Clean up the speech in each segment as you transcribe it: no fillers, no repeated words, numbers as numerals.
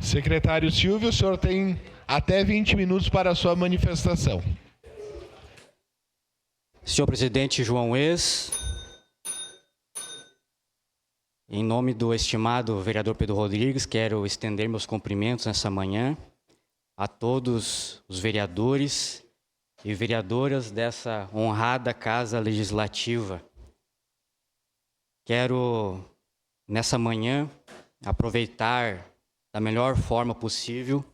Secretário Silvio, o senhor tem até 20 minutos para a sua manifestação. Senhor presidente João Ex, em nome do estimado vereador Pedro Rodrigues, quero estender meus cumprimentos nessa manhã a todos os vereadores e vereadoras dessa honrada Casa Legislativa. Quero, nessa manhã, aproveitar da melhor forma possível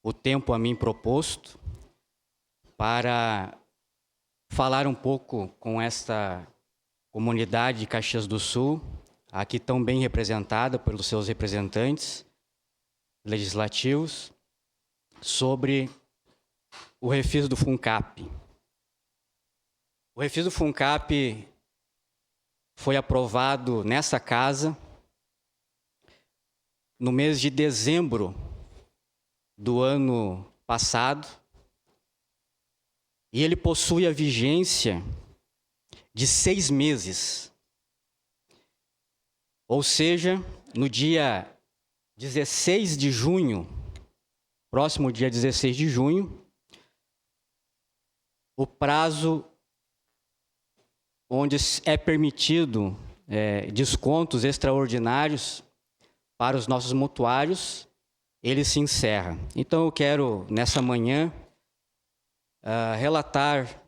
o tempo a mim proposto para falar um pouco com esta comunidade de Caxias do Sul, aqui tão bem representada pelos seus representantes legislativos, sobre o refis do FUNCAP. O refis do FUNCAP foi aprovado nessa casa no mês de dezembro do ano passado, e ele possui a vigência de 6 meses. Ou seja, no dia 16 de junho, próximo dia 16 de junho, o prazo onde é permitido descontos extraordinários para os nossos mutuários, ele se encerra. Então eu quero, nessa manhã, relatar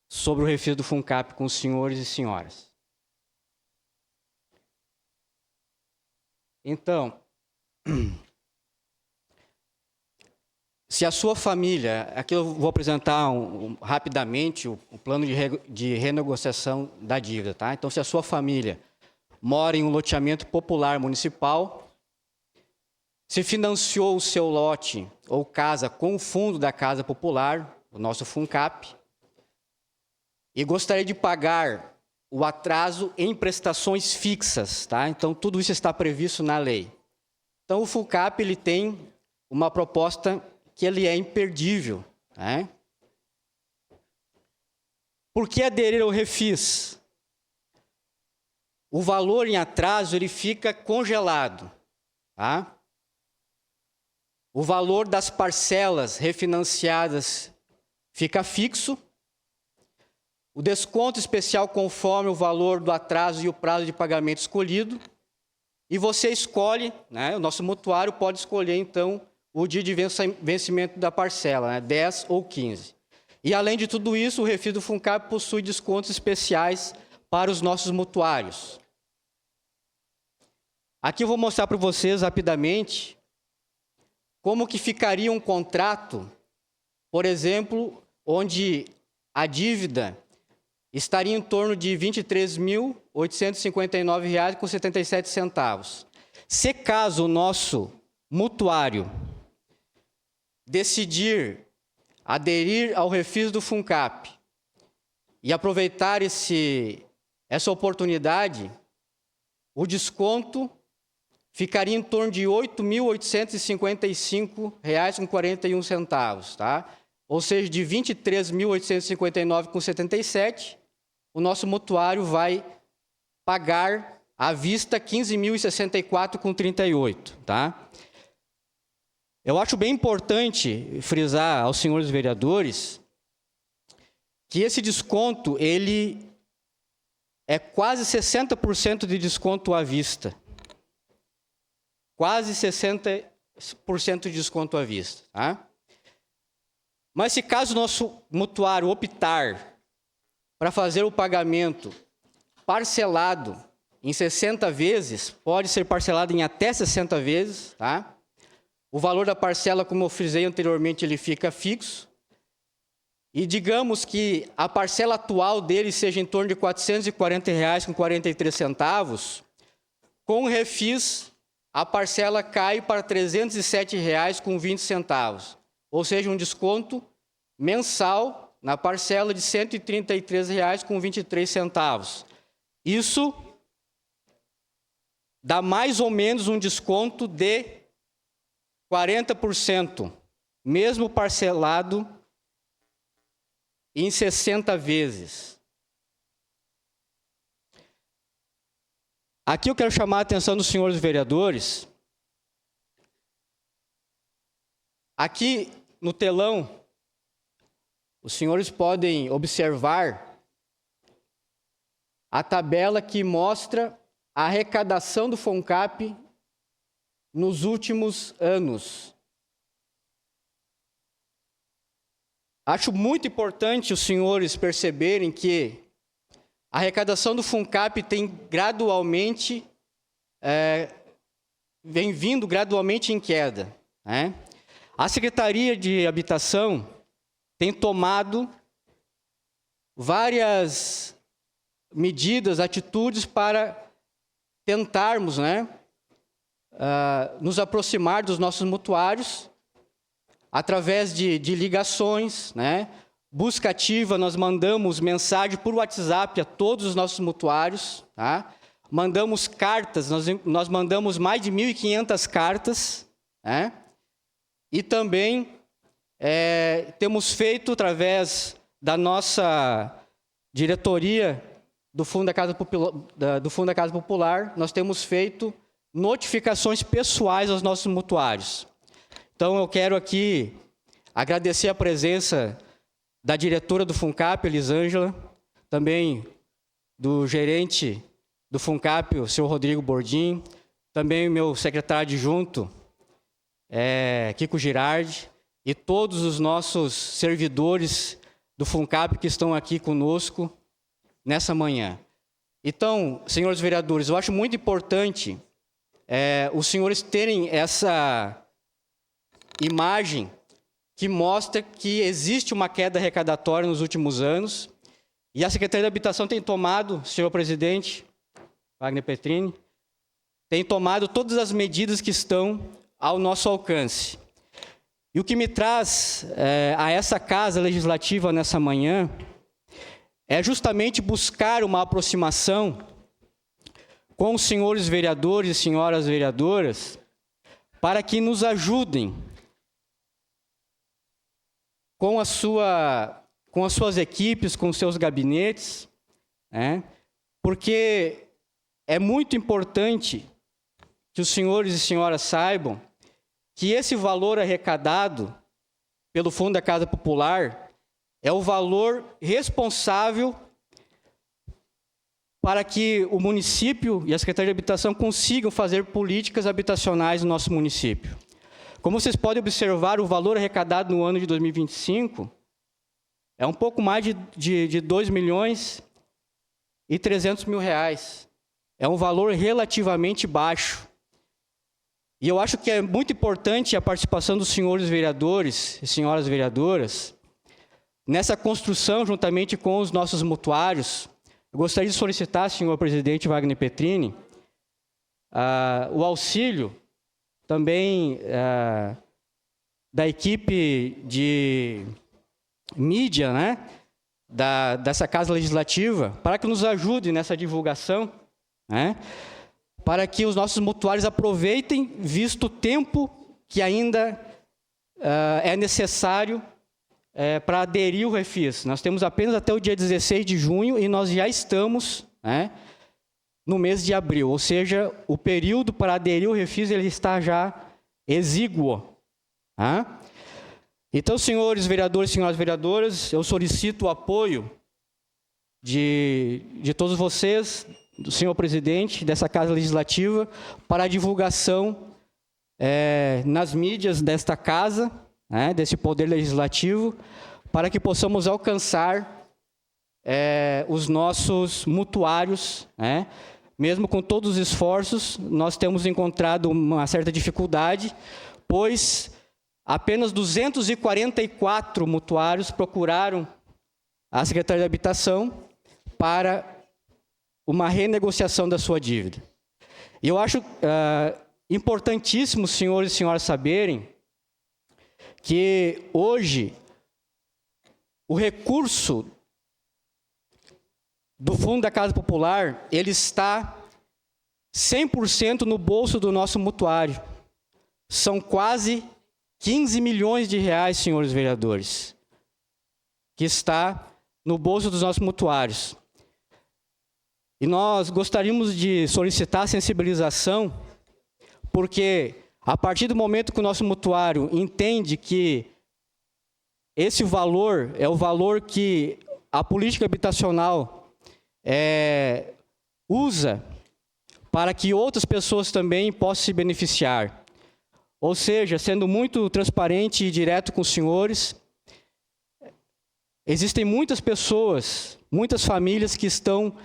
sobre o refis do FUNCAP com os senhores e senhoras. Então, se a sua família, aqui eu vou apresentar rapidamente o plano de renegociação da dívida, tá? Então, se a sua família mora em um loteamento popular municipal, se financiou o seu lote ou casa com o fundo da Casa Popular, o nosso FUNCAP, e gostaria de pagar o atraso em prestações fixas, tá? Então, tudo isso está previsto na lei. Então, o FUNCAP ele tem uma proposta que ele é imperdível, né? Por que aderir ao refis? O valor em atraso ele fica congelado, tá? O valor das parcelas refinanciadas fica fixo. O desconto especial conforme o valor do atraso e o prazo de pagamento escolhido. E você escolhe, né, o nosso mutuário pode escolher, então, o dia de vencimento da parcela, né, 10 ou 15. E, além de tudo isso, o refis do FUNCAP possui descontos especiais para os nossos mutuários. Aqui eu vou mostrar para vocês, rapidamente, como que ficaria um contrato, por exemplo, onde a dívida estaria em torno de R$ 23.859,77. Se caso o nosso mutuário decidir aderir ao refis do FUNCAP e aproveitar essa oportunidade, o desconto ficaria em torno de R$ 8.855,41, tá? Ou seja, de R$ 23.859,77, o nosso mutuário vai pagar à vista R$ 15.064,38, tá? Eu acho bem importante frisar aos senhores vereadores que esse desconto, ele é quase 60% de desconto à vista. Quase 60% de desconto à vista, tá? Mas se caso o nosso mutuário optar para fazer o pagamento parcelado em 60 vezes, pode ser parcelado em até 60 vezes, tá? O valor da parcela, como eu frisei anteriormente, ele fica fixo. E digamos que a parcela atual dele seja em torno de R$ 440,43, com o refis, a parcela cai para R$ 307,20, ou seja, um desconto mensal na parcela de R$ 133,23. Isso dá mais ou menos um desconto de 40%, mesmo parcelado em 60 vezes. Aqui eu quero chamar a atenção dos senhores vereadores Aqui no telão, os senhores podem observar a tabela que mostra a arrecadação do FONCAP nos últimos anos. Acho muito importante os senhores perceberem que a arrecadação do FONCAP tem gradualmente, vem vindo gradualmente em queda, né? A Secretaria de Habitação tem tomado várias medidas, atitudes para tentarmos, né, nos aproximar dos nossos mutuários através de ligações, né, busca ativa. Nós mandamos mensagem por WhatsApp a todos os nossos mutuários, tá? Mandamos cartas, nós mandamos mais de 1.500 cartas, né? E também temos feito, através da nossa diretoria do Fundo da Casa Popular, nós temos feito notificações pessoais aos nossos mutuários. Então, eu quero aqui agradecer a presença da diretora do FONCAP, Elisângela, também do gerente do FONCAP, o senhor Rodrigo Bordim, também o meu secretário adjunto, Kiko Girardi, e todos os nossos servidores do FONCAP que estão aqui conosco nessa manhã. Então, senhores vereadores, eu acho muito importante os senhores terem essa imagem que mostra que existe uma queda arrecadatória nos últimos anos, e a Secretaria de Habitação tem tomado, senhor presidente, Wagner Petrini, tem tomado todas as medidas que estão ao nosso alcance. E o que me traz a essa Casa Legislativa nessa manhã é justamente buscar uma aproximação com os senhores vereadores e senhoras vereadoras para que nos ajudem com as suas equipes, com os seus gabinetes, né? Porque é muito importante que os senhores e senhoras saibam que esse valor arrecadado pelo Fundo da Casa Popular é o valor responsável para que o município e a Secretaria de Habitação consigam fazer políticas habitacionais no nosso município. Como vocês podem observar, o valor arrecadado no ano de 2025 é um pouco mais de 2 milhões e 300 mil reais. É um valor relativamente baixo. E eu acho que é muito importante a participação dos senhores vereadores e senhoras vereadoras nessa construção, juntamente com os nossos mutuários. Eu gostaria de solicitar, senhor presidente Wagner Petrini, o auxílio também da equipe de mídia, né, dessa Casa Legislativa, para que nos ajude nessa divulgação, né, para que os nossos mutuários aproveitem, visto o tempo que ainda é necessário para aderir ao Refis. Nós temos apenas até o dia 16 de junho e nós já estamos, né, no mês de abril, ou seja, o período para aderir ao Refis ele está já exíguo. Tá? Então, senhores vereadores e senhoras vereadoras, eu solicito o apoio de todos vocês, do senhor presidente dessa Casa Legislativa, para a divulgação nas mídias desta Casa, né, desse Poder Legislativo, para que possamos alcançar os nossos mutuários, né? Mesmo com todos os esforços, nós temos encontrado uma certa dificuldade, pois apenas 244 mutuários procuraram a Secretaria de Habitação para uma renegociação da sua dívida. E eu acho importantíssimo, senhores e senhoras, saberem que hoje o recurso do Fundo da Casa Popular, ele está 100% no bolso do nosso mutuário. São quase 15 milhões de reais, senhores vereadores, que está no bolso dos nossos mutuários. E nós gostaríamos de solicitar a sensibilização, porque A partir do momento que o nosso mutuário entende que esse valor é o valor que a política habitacional usa para que outras pessoas também possam se beneficiar. Ou seja, sendo muito transparente e direto com os senhores, existem muitas pessoas, muitas famílias que estão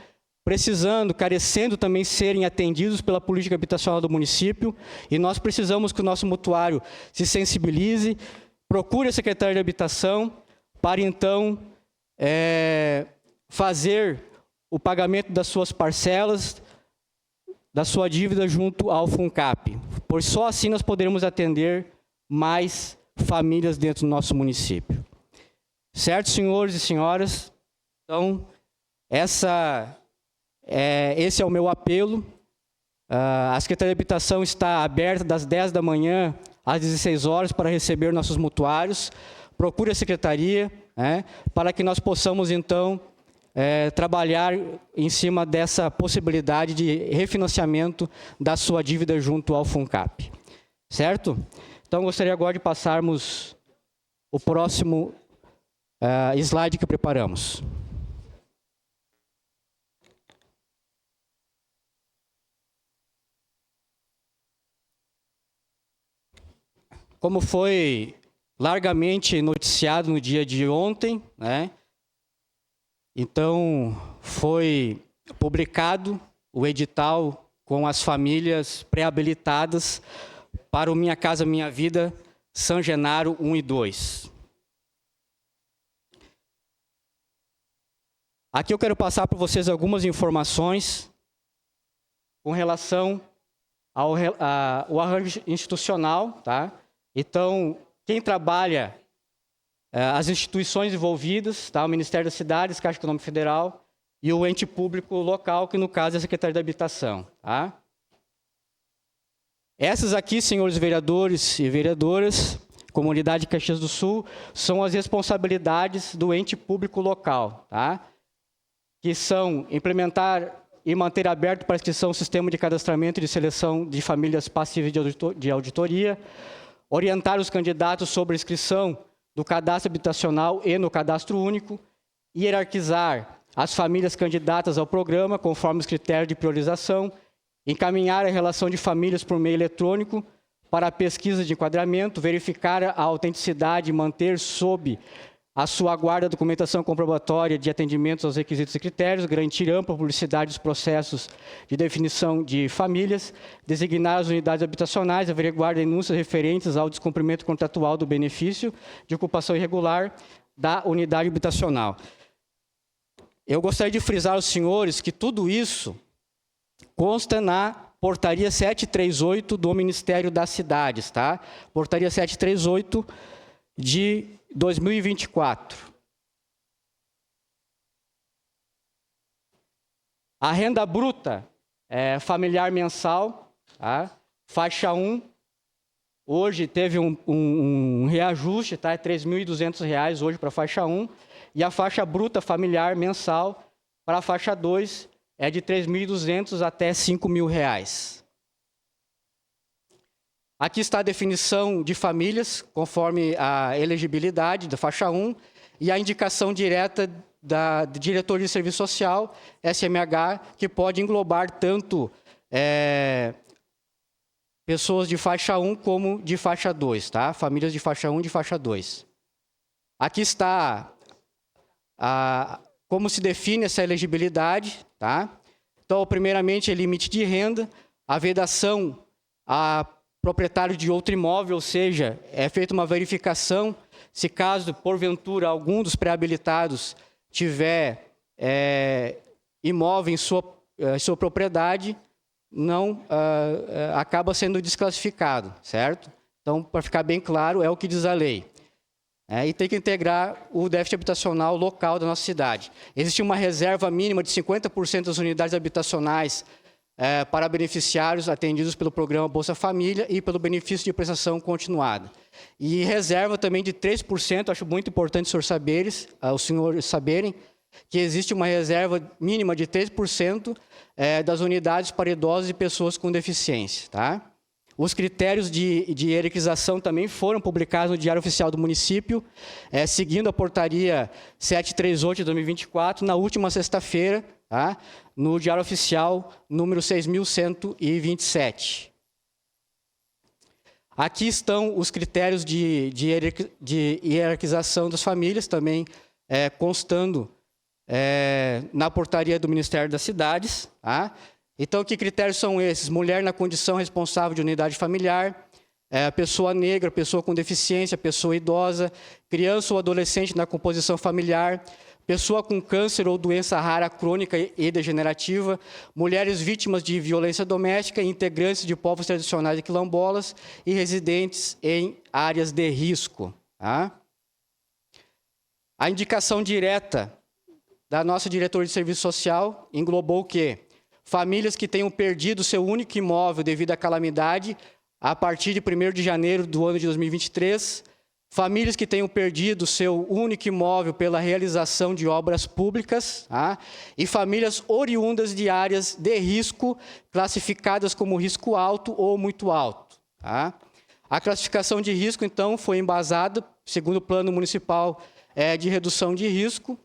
precisando, carecendo também serem atendidos pela política habitacional do município, e nós precisamos que o nosso mutuário se sensibilize, procure a Secretaria de Habitação para, então, fazer o pagamento das suas parcelas, da sua dívida junto ao FUNCAP, pois só assim nós poderemos atender mais famílias dentro do nosso município. Certo, senhores e senhoras? Então, esse é o meu apelo. A Secretaria de Habitação está aberta das 10 da manhã às 16 horas para receber nossos mutuários. Procure a Secretaria, para que nós possamos, então, trabalhar em cima dessa possibilidade de refinanciamento da sua dívida junto ao FUNCAP. Certo? Então, gostaria agora de passarmos o próximo slide que preparamos. Como foi largamente noticiado no dia de ontem, então foi publicado o edital com as famílias pré-habilitadas para o Minha Casa Minha Vida São Genaro 1 e 2. Aqui eu quero passar para vocês algumas informações com relação ao arranjo institucional, tá? Então, quem trabalha, as instituições envolvidas, tá? O Ministério das Cidades, Caixa Econômica Federal e o ente público local, que no caso é a Secretaria da Habitação. Tá? Essas aqui, senhores vereadores e vereadoras, Comunidade de Caxias do Sul, são as responsabilidades do ente público local, tá? Que são implementar e manter aberto para inscrição o sistema de cadastramento e de seleção de famílias passíveis de auditoria, orientar os candidatos sobre a inscrição do cadastro habitacional e no cadastro único, hierarquizar as famílias candidatas ao programa conforme os critérios de priorização, encaminhar a relação de famílias por meio eletrônico para a pesquisa de enquadramento, verificar a autenticidade e manter sob a sua guarda a documentação comprobatória de atendimentos aos requisitos e critérios, garantir ampla publicidade dos processos de definição de famílias, designar as unidades habitacionais, averiguar denúncias referentes ao descumprimento contratual do benefício de ocupação irregular da unidade habitacional. Eu gostaria de frisar aos senhores que tudo isso consta na Portaria 738 do Ministério das Cidades, tá? Portaria 738 de 2024. A renda bruta familiar mensal, tá? Faixa 1, hoje teve um reajuste, tá? É R$ 3.200 hoje para a faixa 1, e a faixa bruta familiar mensal para a faixa 2 é de R$ 3.200 até R$ 5.000. Aqui está a definição de famílias, conforme a elegibilidade da faixa 1, e a indicação direta da Diretoria de Serviço Social, SMH, que pode englobar tanto pessoas de faixa 1 como de faixa 2, tá? Famílias de faixa 1 e de faixa 2. Aqui está como se define essa elegibilidade, tá? Então, primeiramente, é limite de renda, a vedação a proprietário de outro imóvel, ou seja, é feita uma verificação, se caso, porventura, algum dos pré-habilitados tiver imóvel em sua propriedade, não acaba sendo desclassificado, certo? Então, para ficar bem claro, é o que diz a lei. E tem que integrar o déficit habitacional local da nossa cidade. Existe uma reserva mínima de 50% das unidades habitacionais para beneficiários atendidos pelo programa Bolsa Família e pelo benefício de prestação continuada. E reserva também de 3%, acho muito importante os senhores saberem, que existe uma reserva mínima de 3% das unidades para idosos e pessoas com deficiência. Tá? Os critérios de hierarquização também foram publicados no Diário Oficial do Município, seguindo a portaria 738 de 2024, na última sexta-feira, tá? No Diário Oficial número 6.127. Aqui estão os critérios de hierarquização das famílias, também constando na portaria do Ministério das Cidades. Tá? Então, que critérios são esses? Mulher na condição responsável de unidade familiar, pessoa negra, pessoa com deficiência, pessoa idosa, criança ou adolescente na composição familiar, pessoa com câncer ou doença rara, crônica e degenerativa, mulheres vítimas de violência doméstica, integrantes de povos tradicionais e quilombolas e residentes em áreas de risco. Tá? A indicação direta da nossa diretoria de serviço social englobou o quê? Famílias que tenham perdido seu único imóvel devido à calamidade a partir de 1º de janeiro do ano de 2023, famílias que tenham perdido seu único imóvel pela realização de obras públicas, tá? E famílias oriundas de áreas de risco, classificadas como risco alto ou muito alto. Tá? A classificação de risco, então, foi embasada, segundo o Plano Municipal de Redução de Risco,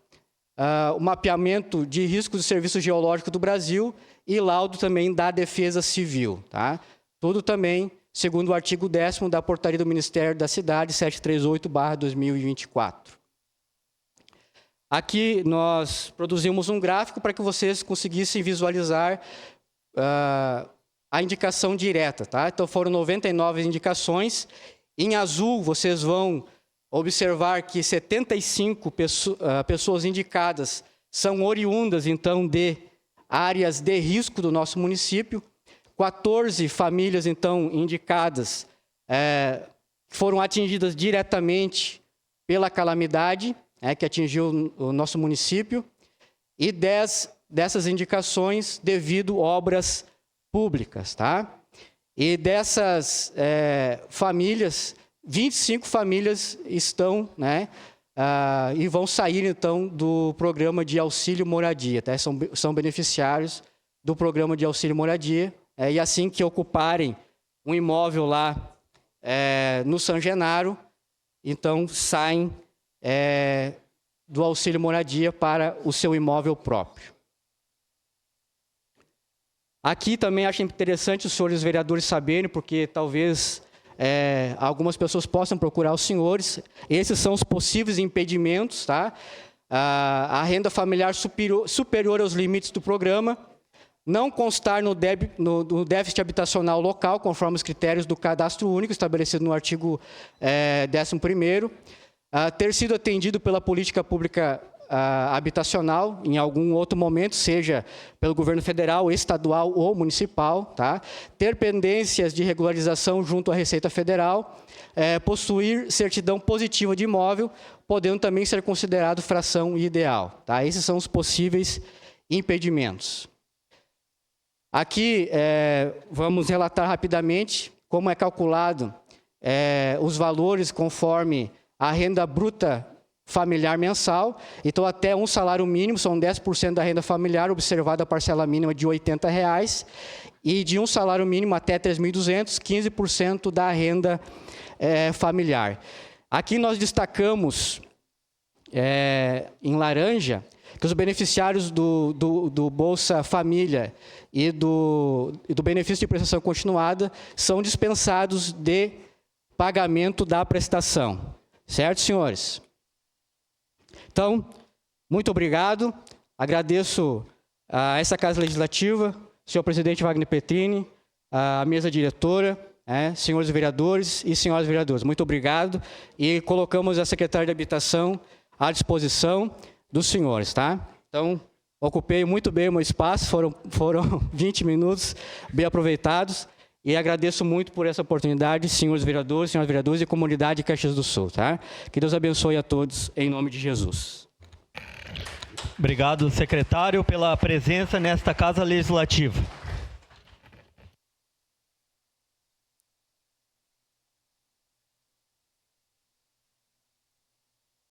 o mapeamento de riscos do Serviço Geológico do Brasil e laudo também da Defesa Civil. Tá? Tudo também segundo o artigo 10º da Portaria do Ministério da Cidade, 738/2024. Aqui nós produzimos um gráfico para que vocês conseguissem visualizar a indicação direta. Tá? Então, foram 99 indicações. Em azul, vocês vão observar que 75 pessoas indicadas são oriundas, então, de áreas de risco do nosso município. 14 famílias, então, indicadas foram atingidas diretamente pela calamidade, que atingiu o nosso município, e 10 dessas indicações devido a obras públicas. Tá? E dessas famílias, 25 famílias estão, e vão sair, então, do programa de auxílio moradia. Tá? São beneficiários do programa de auxílio moradia. E assim que ocuparem um imóvel lá no São Genaro, então saem do auxílio moradia para o seu imóvel próprio. Aqui também acho interessante os senhores vereadores saberem, porque talvez algumas pessoas possam procurar os senhores. Esses são os possíveis impedimentos. Tá? A renda familiar superior aos limites do programa, não constar no déficit habitacional local, conforme os critérios do cadastro único estabelecido no artigo 11º, ter sido atendido pela política pública habitacional em algum outro momento, seja pelo governo federal, estadual ou municipal, tá? Ter pendências de regularização junto à Receita Federal, possuir certidão positiva de imóvel, podendo também ser considerado fração ideal. Tá? Esses são os possíveis impedimentos. Aqui, vamos relatar rapidamente como é calculado os valores conforme a renda bruta familiar mensal. Então, até um salário mínimo, são 10% da renda familiar, observada a parcela mínima de R$ 80,00, e de um salário mínimo até 3.200, 15% da renda familiar. Aqui nós destacamos, em laranja, que os beneficiários do Bolsa Família e do benefício de prestação continuada são dispensados de pagamento da prestação. Certo, senhores? Então, muito obrigado. Agradeço a essa Casa Legislativa, senhor presidente Wagner Petrini, a mesa diretora, senhores vereadores e senhoras vereadoras. Muito obrigado. E colocamos a secretária de Habitação à disposição dos senhores, tá? Então, ocupei muito bem o meu espaço, foram 20 minutos bem aproveitados, e agradeço muito por essa oportunidade, senhores vereadores, senhoras vereadoras e comunidade de Caxias do Sul, tá? Que Deus abençoe a todos, em nome de Jesus. Obrigado, secretário, pela presença nesta Casa Legislativa.